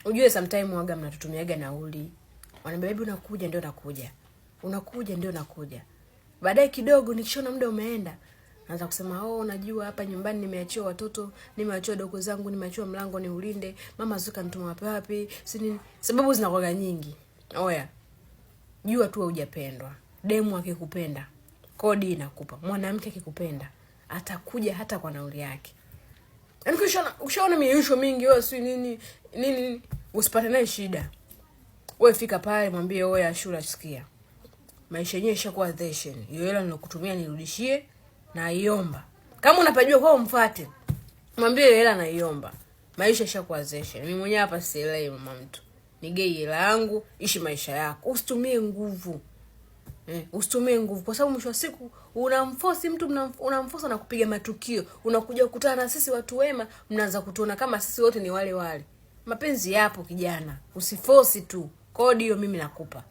Ujue sometime waga mnatutumiaga nauli. Wananiambia baby unakuja, ndio nakuja. Unakuja ndio nakuja. Baadaye kidogo nikishona muda umeenda, naanza kusema unajua hapa nyumbani nimeachiwa watoto, nimeachiwa dogo zangu, nimeachiwa mlango ni ulinde, mama zuka nituma wapi wapi, si nini. Sababu zinakuwa nyingi. Oya. Jua tu hujapendwa. Demu akikupenda, kodi inakupa. Mwanamke akikupenda, atakuja hata kwa nauli yake. Yaani ukishaona miisho mingi wewe si nini usipate naye shida. Wewe fika pale mwambie oya Ashura sikia. Maisha yenyewe yashakuwa dheshen. Hiyo hela nilokutumia nirudishie na iomba. Kama unapajua kwa umfuate. Mwambie hiyo hela na iomba. Maisha yashakuwa dheshen. Mimi mwenyewe hapa sielewi mama mtu. Nigei hela yangu, ishi maisha yako. Usitumie nguvu. Usitumie nguvu kwa sababu mwisho wa siku unamforce mtu, unamforce na kupiga matukio. Unakuja kukutana na sisi watu wema, mnaanza kutuona kama sisi wote ni wale wale. Mapenzi yapo kijana. Usiforce tu. Kodi hiyo mimi nakupa.